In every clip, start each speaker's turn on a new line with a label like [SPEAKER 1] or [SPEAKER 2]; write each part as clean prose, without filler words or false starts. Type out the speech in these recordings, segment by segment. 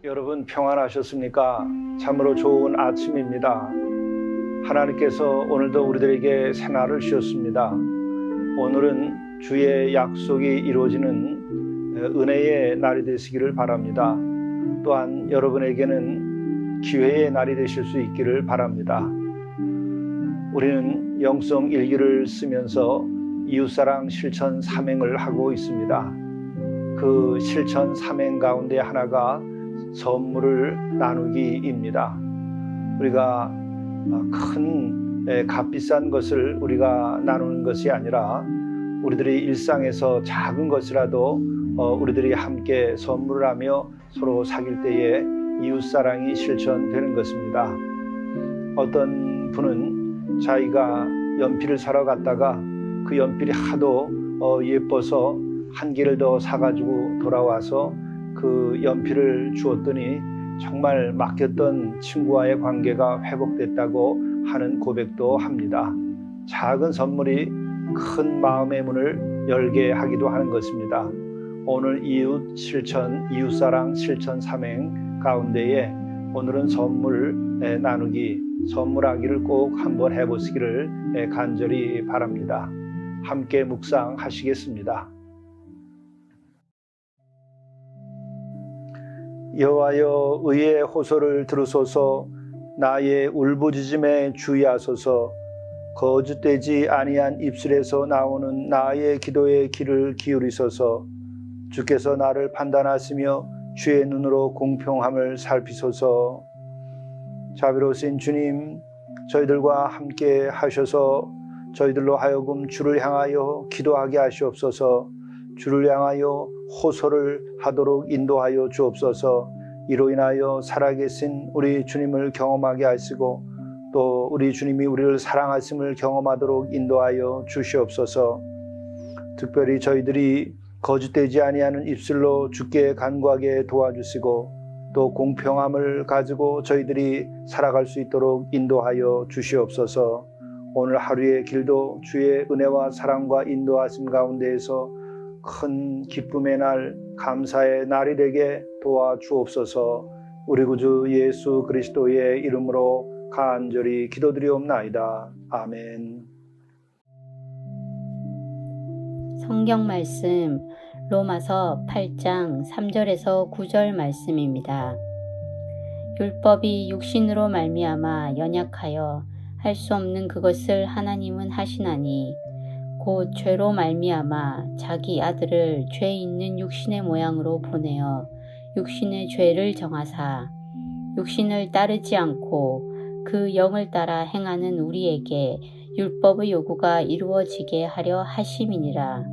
[SPEAKER 1] 여러분 평안하셨습니까? 참으로 좋은 아침입니다. 하나님께서 오늘도 우리들에게 새날을 주셨습니다. 오늘은 주의 약속이 이루어지는 은혜의 날이 되시기를 바랍니다. 또한 여러분에게는 기회의 날이 되실 수 있기를 바랍니다. 우리는 영성 일기를 쓰면서 이웃사랑 실천 사명을 하고 있습니다. 그 실천 사명 가운데 하나가 선물을 나누기입니다. 우리가 큰 값비싼 것을 우리가 나누는 것이 아니라 우리들이 일상에서 작은 것이라도 우리들이 함께 선물을 하며 서로 사귈 때에 이웃사랑이 실천되는 것입니다. 어떤 분은 자기가 연필을 사러 갔다가 그 연필이 하도 예뻐서 한 개를 더 사가지고 돌아와서 그 연필을 주었더니 정말 막혔던 친구와의 관계가 회복됐다고 하는 고백도 합니다. 작은 선물이 큰 마음의 문을 열게 하기도 하는 것입니다. 오늘 이웃사랑 실천 사명 가운데에 오늘은 선물 나누기, 선물하기를 꼭 한번 해보시기를 간절히 바랍니다. 함께 묵상하시겠습니다. 여호와여, 의의 호소를 들으소서. 나의 울부짖음에 주의하소서. 거짓되지 아니한 입술에서 나오는 나의 기도에 귀를 기울이소서. 주께서 나를 판단하시며 주의 눈으로 공평함을 살피소서. 자비로우신 주님, 저희들과 함께 하셔서 저희들로 하여금 주를 향하여 기도하게 하시옵소서. 주를 향하여 호소를 하도록 인도하여 주옵소서. 이로 인하여 살아계신 우리 주님을 경험하게 하시고 또 우리 주님이 우리를 사랑하심을 경험하도록 인도하여 주시옵소서. 특별히 저희들이 거짓되지 아니하는 입술로 주께 간구하게 도와주시고 또 공평함을 가지고 저희들이 살아갈 수 있도록 인도하여 주시옵소서. 오늘 하루의 길도 주의 은혜와 사랑과 인도하심 가운데에서 큰 기쁨의 날, 감사의 날이 되게 도와주옵소서. 우리 구주 예수 그리스도의 이름으로 간절히 기도드리옵나이다. 아멘.
[SPEAKER 2] 성경 말씀 로마서 8장 3절에서 9절 말씀입니다. 율법이 육신으로 말미암아 연약하여 할 수 없는 그것을 하나님은 하시나니 곧 죄로 말미암아 자기 아들을 죄 있는 육신의 모양으로 보내어 육신의 죄를 정하사 육신을 따르지 않고 그 영을 따라 행하는 우리에게 율법의 요구가 이루어지게 하려 하심이니라.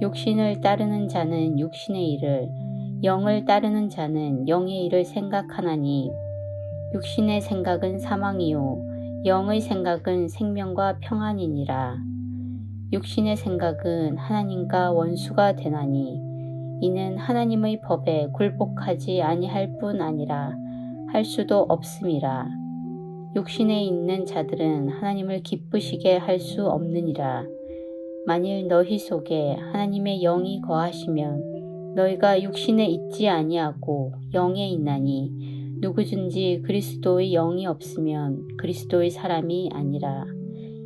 [SPEAKER 2] 육신을 따르는 자는 육신의 일을, 영을 따르는 자는 영의 일을 생각하나니 육신의 생각은 사망이요 영의 생각은 생명과 평안이니라. 육신의 생각은 하나님과 원수가 되나니 이는 하나님의 법에 굴복하지 아니할 뿐 아니라 할 수도 없음이라. 육신에 있는 자들은 하나님을 기쁘시게 할 수 없느니라. 만일 너희 속에 하나님의 영이 거하시면 너희가 육신에 있지 아니하고 영에 있나니 누구든지 그리스도의 영이 없으면 그리스도의 사람이 아니라.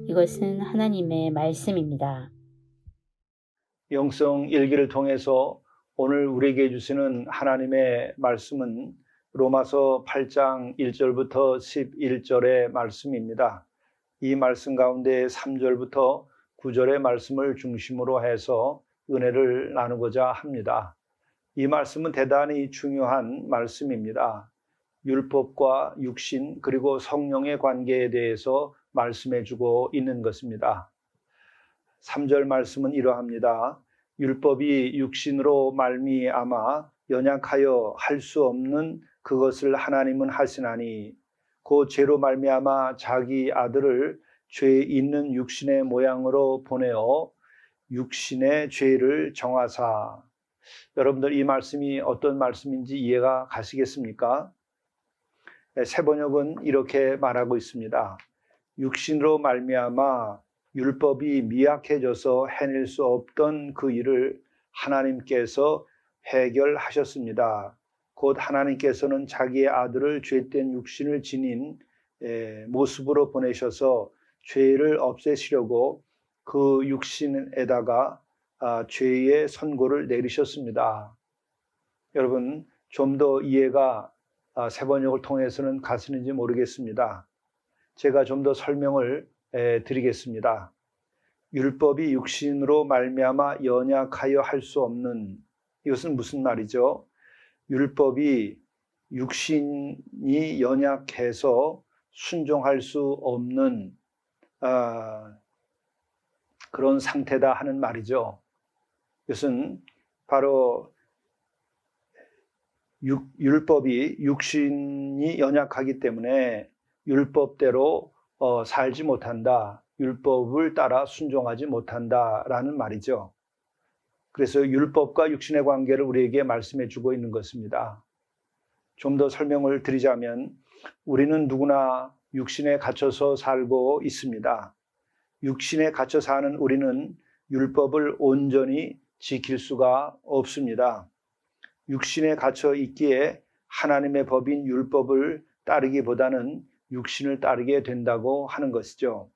[SPEAKER 2] 이것은 하나님의 말씀입니다.
[SPEAKER 1] 영성 일기를 통해서 오늘 우리에게 주시는 하나님의 말씀은 로마서 8장 1절부터 11절의 말씀입니다. 이 말씀 가운데 3절부터 9절의 말씀을 중심으로 해서 은혜를 나누고자 합니다. 이 말씀은 대단히 중요한 말씀입니다. 율법과 육신 그리고 성령의 관계에 대해서 말씀해주고 있는 것입니다. 3절 말씀은 이러합니다. 율법이 육신으로 말미암아 연약하여 할 수 없는 그것을 하나님은 하시나니 그 죄로 말미암아 자기 아들을 죄 있는 육신의 모양으로 보내어 육신의 죄를 정하사. 여러분들 이 말씀이 어떤 말씀인지 이해가 가시겠습니까? 세번역은 이렇게 말하고 있습니다. 육신으로 말미암아 율법이 미약해져서 해낼 수 없던 그 일을 하나님께서 해결하셨습니다. 곧 하나님께서는 자기의 아들을 죄된 육신을 지닌 모습으로 보내셔서 죄를 없애시려고 그 육신에다가 죄의 선고를 내리셨습니다. 여러분, 좀 더 이해가 세번역을 통해서는 가시는지 모르겠습니다. 제가 좀 더 설명을 드리겠습니다. 율법이 육신으로 말미암아 연약하여 할 수 없는, 이것은 무슨 말이죠? 율법이 육신이 연약해서 순종할 수 없는 그런 상태다 하는 말이죠. 이것은 바로 율법이 육신이 연약하기 때문에 율법대로 살지 못한다. 율법을 따라 순종하지 못한다라는 말이죠. 그래서 율법과 육신의 관계를 우리에게 말씀해 주고 있는 것입니다. 좀 더 설명을 드리자면 우리는 누구나 육신에 갇혀서 살고 있습니다. 육신에 갇혀 사는 우리는 율법을 온전히 지킬 수가 없습니다. 육신에 갇혀 있기에 하나님의 법인 율법을 따르기보다는 육신을 따르게 된다고 하는 것이죠.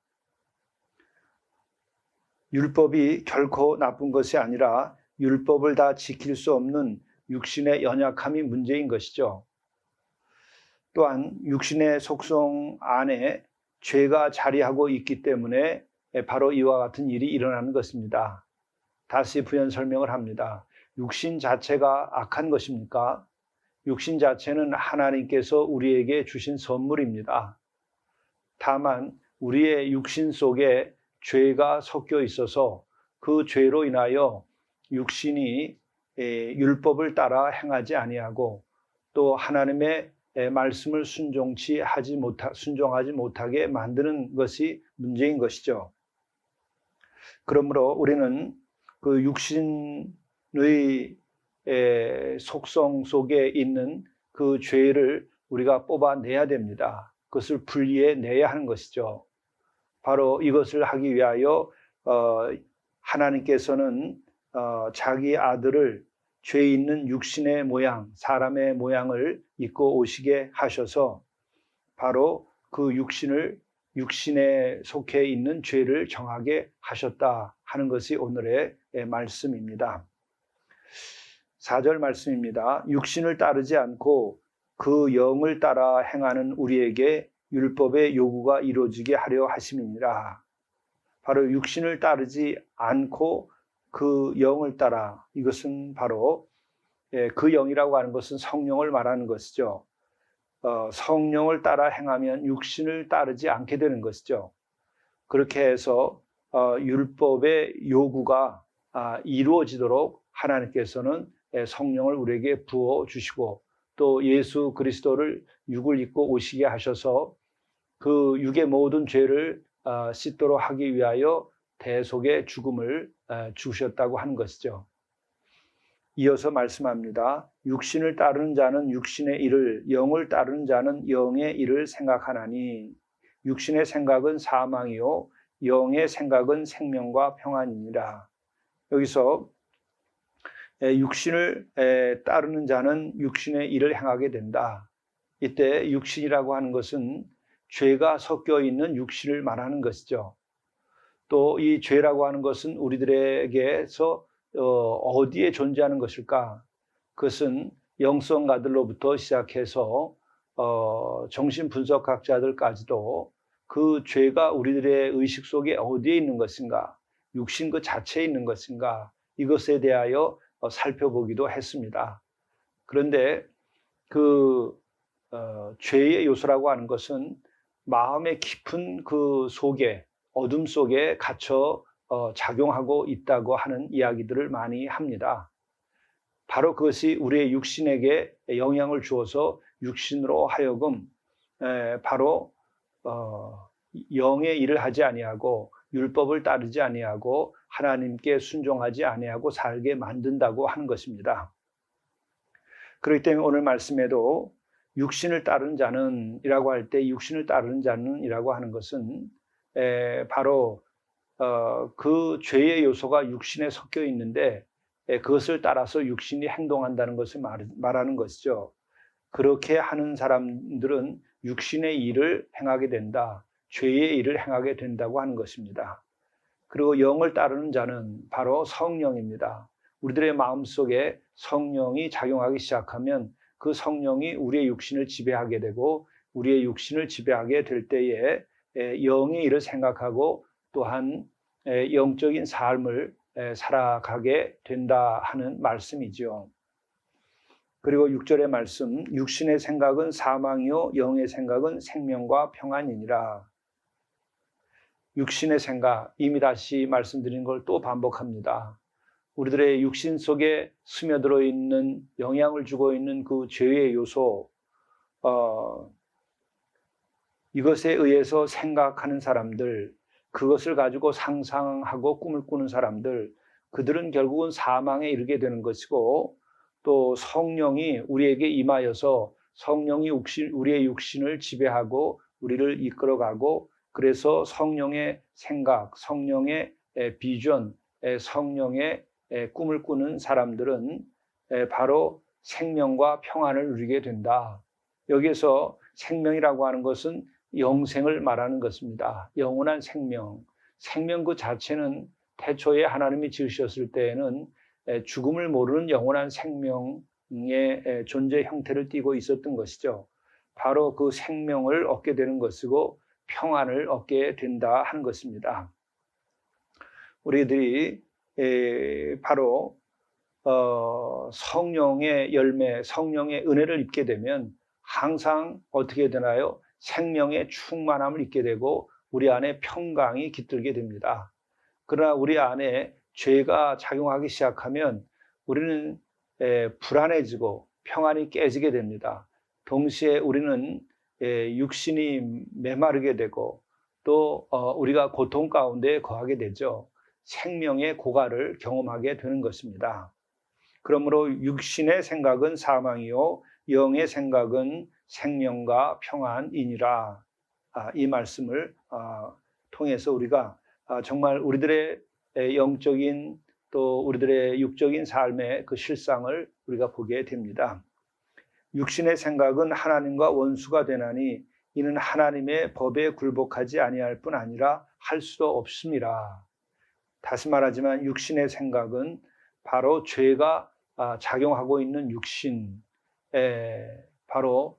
[SPEAKER 1] 율법이 결코 나쁜 것이 아니라 율법을 다 지킬 수 없는 육신의 연약함이 문제인 것이죠. 또한 육신의 속성 안에 죄가 자리하고 있기 때문에 바로 이와 같은 일이 일어나는 것입니다. 다시 부연 설명을 합니다. 육신 자체가 악한 것입니까? 육신 자체는 하나님께서 우리에게 주신 선물입니다. 다만 우리의 육신 속에 죄가 섞여 있어서 그 죄로 인하여 육신이 율법을 따라 행하지 아니하고 또 하나님의 말씀을 순종하지 못하게 만드는 것이 문제인 것이죠. 그러므로 우리는 그 육신의 속성 속에 있는 그 죄를 우리가 뽑아내야 됩니다. 그것을 분리해내야 하는 것이죠. 바로 이것을 하기 위하여 하나님께서는 자기 아들을 죄 있는 육신의 모양, 사람의 모양을 입고 오시게 하셔서 바로 그 육신에 속해 있는 죄를 정하게 하셨다 하는 것이 오늘의 말씀입니다. 4절 말씀입니다. 육신을 따르지 않고 그 영을 따라 행하는 우리에게 율법의 요구가 이루어지게 하려 하심이니라. 바로 육신을 따르지 않고 그 영을 따라, 이것은 바로 그 영이라고 하는 것은 성령을 말하는 것이죠. 성령을 따라 행하면 육신을 따르지 않게 되는 것이죠. 그렇게 해서 율법의 요구가 이루어지도록 하나님께서는 성령을 우리에게 부어주시고 또 예수 그리스도를 육을 입고 오시게 하셔서 그 육의 모든 죄를 씻도록 하기 위하여 대속의 죽음을 주셨다고 하는 것이죠. 이어서 말씀합니다. 육신을 따르는 자는 육신의 일을, 영을 따르는 자는 영의 일을 생각하나니 육신의 생각은 사망이요 영의 생각은 생명과 평안이니라. 여기서 육신을 따르는 자는 육신의 일을 행하게 된다. 이때 육신이라고 하는 것은 죄가 섞여 있는 육신을 말하는 것이죠. 또 이 죄라고 하는 것은 우리들에게서 어디에 존재하는 것일까? 그것은 영성가들로부터 시작해서 정신분석학자들까지도 그 죄가 우리들의 의식 속에 어디에 있는 것인가? 육신 그 자체에 있는 것인가? 이것에 대하여 살펴보기도 했습니다. 그런데 그 죄의 요소라고 하는 것은 마음의 깊은 그 속에, 어둠 속에 갇혀 작용하고 있다고 하는 이야기들을 많이 합니다. 바로 그것이 우리의 육신에게 영향을 주어서 육신으로 하여금 바로 영의 일을 하지 아니하고 율법을 따르지 아니하고 하나님께 순종하지 아니하고 살게 만든다고 하는 것입니다. 그렇기 때문에 오늘 말씀에도 육신을 따르는 자는 이라고 할 때 육신을 따르는 자는 이라고 하는 것은 바로 그 죄의 요소가 육신에 섞여 있는데 그것을 따라서 육신이 행동한다는 것을 말하는 것이죠. 그렇게 하는 사람들은 육신의 일을 행하게 된다. 죄의 일을 행하게 된다고 하는 것입니다. 그리고 영을 따르는 자는 바로 성령입니다. 우리들의 마음속에 성령이 작용하기 시작하면 그 성령이 우리의 육신을 지배하게 되고 우리의 육신을 지배하게 될 때에 영의 일을 생각하고 또한 영적인 삶을 살아가게 된다 하는 말씀이죠. 그리고 6절의 말씀, 육신의 생각은 사망이요 영의 생각은 생명과 평안이니라. 육신의 생각, 이미 다시 말씀드린 걸 또 반복합니다. 우리들의 육신 속에 스며들어 있는 영향을 주고 있는 그 죄의 요소, 이것에 의해서 생각하는 사람들, 그것을 가지고 상상하고 꿈을 꾸는 사람들, 그들은 결국은 사망에 이르게 되는 것이고 또 성령이 우리에게 임하여서 성령이 우리의 육신을 지배하고 우리를 이끌어가고 그래서 성령의 생각, 성령의 비전, 성령의 꿈을 꾸는 사람들은 바로 생명과 평안을 누리게 된다. 여기에서 생명이라고 하는 것은 영생을 말하는 것입니다. 영원한 생명. 생명 그 자체는 태초에 하나님이 지으셨을 때에는 죽음을 모르는 영원한 생명의 존재 형태를 띠고 있었던 것이죠. 바로 그 생명을 얻게 되는 것이고 평안을 얻게 된다 하는 것입니다. 우리들이 바로 성령의 열매, 성령의 은혜를 입게 되면 항상 어떻게 되나요? 생명의 충만함을 입게 되고 우리 안에 평강이 깃들게 됩니다. 그러나 우리 안에 죄가 작용하기 시작하면 우리는 불안해지고 평안이 깨지게 됩니다. 동시에 우리는 육신이 메마르게 되고 또 우리가 고통 가운데 거하게 되죠. 생명의 고갈을 경험하게 되는 것입니다. 그러므로 육신의 생각은 사망이요 영의 생각은 생명과 평안이니라. 이 말씀을 통해서 우리가 정말 우리들의 영적인 또 우리들의 육적인 삶의 그 실상을 우리가 보게 됩니다. 육신의 생각은 하나님과 원수가 되나니 이는 하나님의 법에 굴복하지 아니할 뿐 아니라 할 수도 없음이라. 다시 말하지만 육신의 생각은 바로 죄가 작용하고 있는 육신, 바로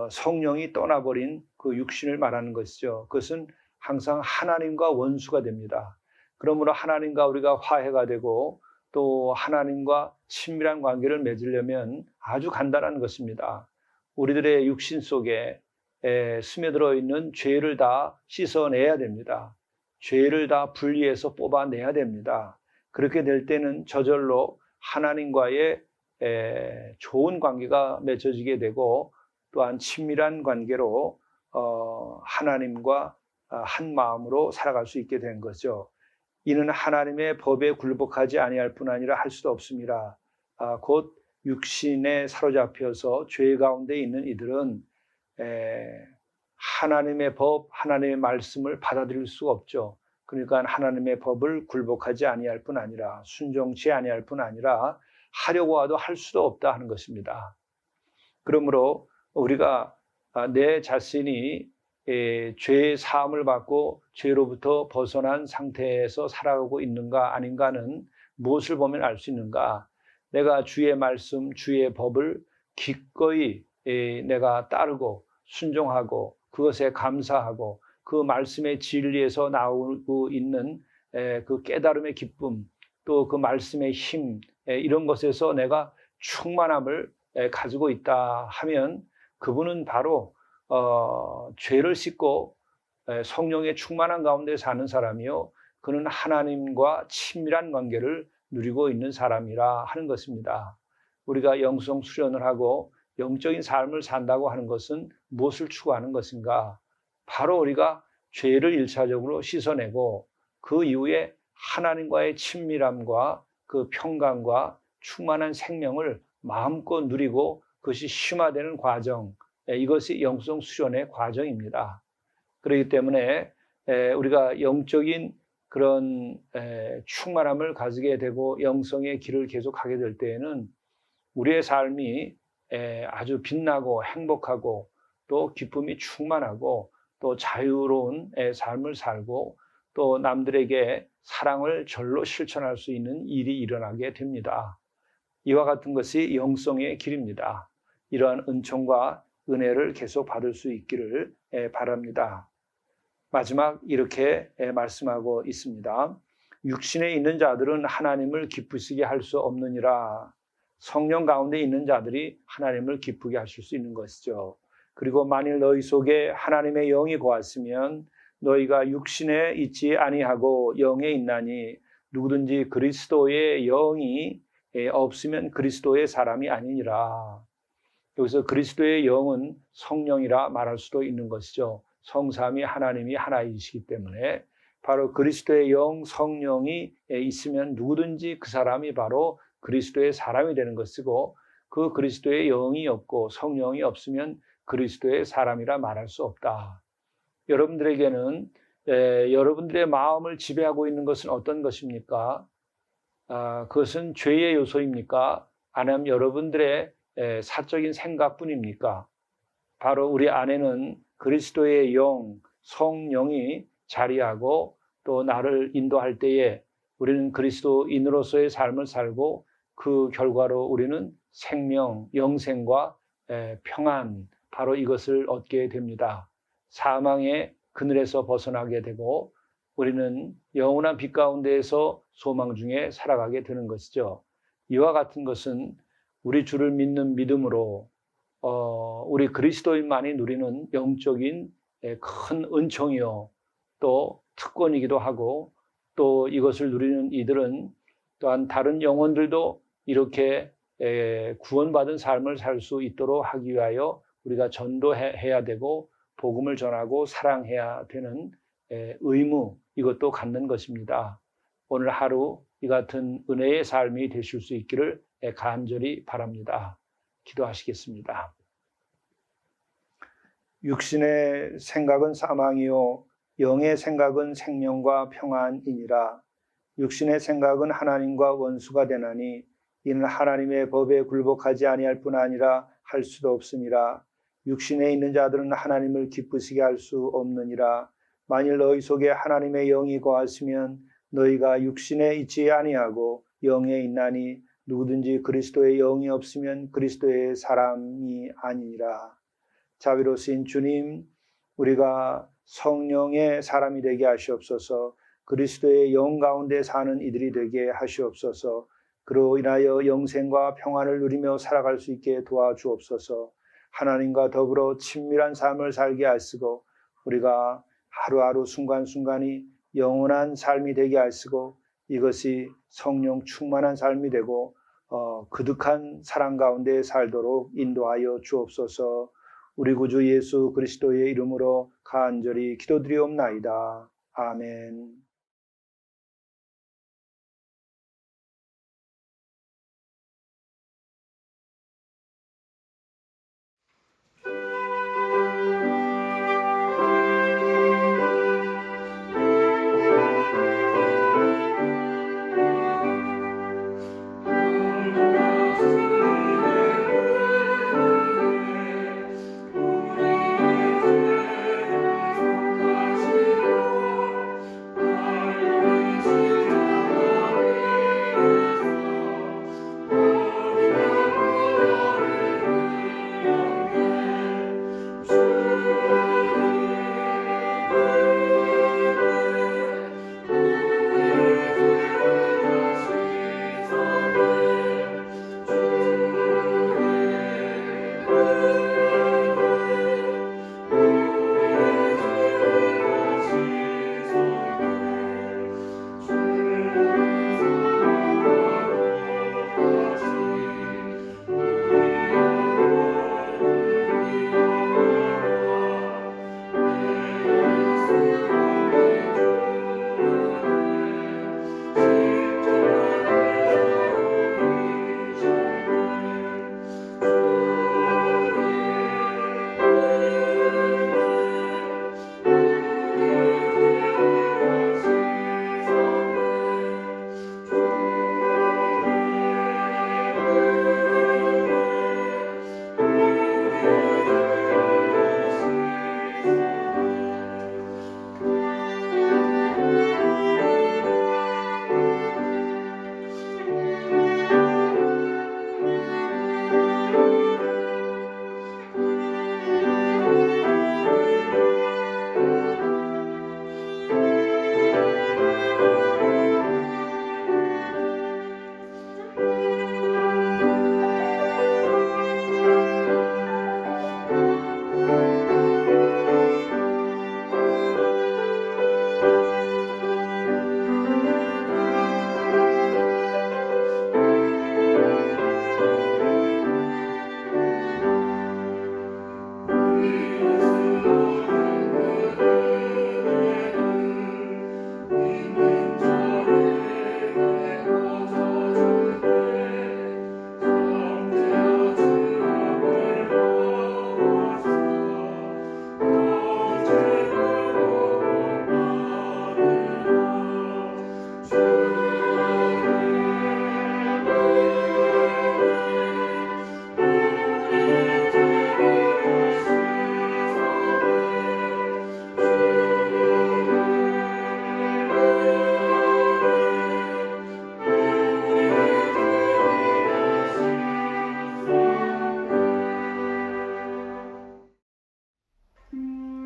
[SPEAKER 1] 성령이 떠나버린 그 육신을 말하는 것이죠. 그것은 항상 하나님과 원수가 됩니다. 그러므로 하나님과 우리가 화해가 되고 또 하나님과 친밀한 관계를 맺으려면 아주 간단한 것입니다. 우리들의 육신 속에 스며들어 있는 죄를 다 씻어내야 됩니다. 죄를 다 분리해서 뽑아내야 됩니다. 그렇게 될 때는 저절로 하나님과의 좋은 관계가 맺어지게 되고 또한 친밀한 관계로 하나님과 한 마음으로 살아갈 수 있게 된 거죠. 이는 하나님의 법에 굴복하지 아니할 뿐 아니라 할 수도 없음이라. 곧 육신에 사로잡혀서 죄 가운데 있는 이들은 하나님의 법, 하나님의 말씀을 받아들일 수가 없죠. 그러니까 하나님의 법을 굴복하지 아니할 뿐 아니라 순종치 아니할 뿐 아니라 하려고 해도 할 수도 없다 하는 것입니다. 그러므로 우리가 내 자신이 죄의 사함을 받고 죄로부터 벗어난 상태에서 살아가고 있는가 아닌가는 무엇을 보면 알 수 있는가? 내가 주의 말씀, 주의 법을 기꺼이 내가 따르고 순종하고 그것에 감사하고 그 말씀의 진리에서 나오고 있는 그 깨달음의 기쁨 또 그 말씀의 힘 이런 것에서 내가 충만함을 가지고 있다 하면 그분은 바로 죄를 씻고 성령의 충만한 가운데 사는 사람이요 그는 하나님과 친밀한 관계를 누리고 있는 사람이라 하는 것입니다. 우리가 영성 수련을 하고 영적인 삶을 산다고 하는 것은 무엇을 추구하는 것인가? 바로 우리가 죄를 1차적으로 씻어내고 그 이후에 하나님과의 친밀함과 그 평강과 충만한 생명을 마음껏 누리고 그것이 심화되는 과정, 이것이 영성 수련의 과정입니다. 그렇기 때문에 우리가 영적인 그런 충만함을 가지게 되고 영성의 길을 계속하게 될 때에는 우리의 삶이 아주 빛나고 행복하고 또 기쁨이 충만하고 또 자유로운 삶을 살고 또 남들에게 사랑을 절로 실천할 수 있는 일이 일어나게 됩니다. 이와 같은 것이 영성의 길입니다. 이러한 은총과 은혜를 계속 받을 수 있기를 바랍니다. 마지막 이렇게 말씀하고 있습니다. 육신에 있는 자들은 하나님을 기쁘시게 할 수 없느니라. 성령 가운데 있는 자들이 하나님을 기쁘게 하실 수 있는 것이죠. 그리고 만일 너희 속에 하나님의 영이 거하시면 너희가 육신에 있지 아니하고 영에 있나니 누구든지 그리스도의 영이 없으면 그리스도의 사람이 아니니라. 여기서 그리스도의 영은 성령이라 말할 수도 있는 것이죠. 성삼위 하나님이 하나이시기 때문에 바로 그리스도의 영, 성령이 있으면 누구든지 그 사람이 바로 그리스도의 사람이 되는 것이고 그 그리스도의 영이 없고 성령이 없으면 그리스도의 사람이라 말할 수 없다. 여러분들에게는 여러분들의 마음을 지배하고 있는 것은 어떤 것입니까? 그것은 죄의 요소입니까? 아니면 여러분들의 사적인 생각뿐입니까? 바로 우리 안에는 그리스도의 영, 성령이 자리하고 또 나를 인도할 때에 우리는 그리스도인으로서의 삶을 살고 그 결과로 우리는 생명, 영생과 평안, 바로 이것을 얻게 됩니다. 사망의 그늘에서 벗어나게 되고 우리는 영원한 빛 가운데에서 소망 중에 살아가게 되는 것이죠. 이와 같은 것은 우리 주를 믿는 믿음으로 우리 그리스도인만이 누리는 영적인 큰 은총이요 또 특권이기도 하고 또 이것을 누리는 이들은 또한 다른 영혼들도 이렇게 구원받은 삶을 살 수 있도록 하기 위하여 우리가 전도해야 되고 복음을 전하고 사랑해야 되는 의무, 이것도 갖는 것입니다. 오늘 하루 이 같은 은혜의 삶이 되실 수 있기를 간절히 바랍니다. 기도하시겠습니다. 육신의 생각은 사망이요 영의 생각은 생명과 평안이니라. 육신의 생각은 하나님과 원수가 되나니 이는 하나님의 법에 굴복하지 아니할 뿐 아니라 할 수도 없음이라. 육신에 있는 자들은 하나님을 기쁘시게 할 수 없느니라. 만일 너희 속에 하나님의 영이 거하시면 너희가 육신에 있지 아니하고 영에 있나니 누구든지 그리스도의 영이 없으면 그리스도의 사람이 아니니라. 자비로우신 주님, 우리가 성령의 사람이 되게 하시옵소서. 그리스도의 영 가운데 사는 이들이 되게 하시옵소서. 그로 인하여 영생과 평안을 누리며 살아갈 수 있게 도와주옵소서. 하나님과 더불어 친밀한 삶을 살게 하시고 우리가 하루하루 순간순간이 영원한 삶이 되게 하시고 이것이 성령 충만한 삶이 되고 그득한 사랑 가운데 살도록 인도하여 주옵소서. 우리 구주 예수 그리스도의 이름으로 간절히 기도드리옵나이다. 아멘.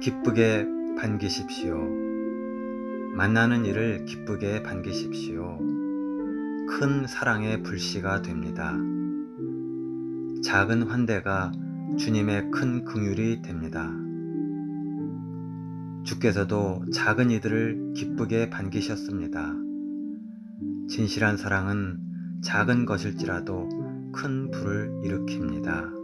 [SPEAKER 3] 기쁘게 반기십시오. 만나는 일을 기쁘게 반기십시오. 큰 사랑의 불씨가 됩니다. 작은 환대가 주님의 큰 긍휼이 됩니다. 주께서도 작은 이들을 기쁘게 반기셨습니다. 진실한 사랑은 작은 것일지라도 큰 불을 일으킵니다.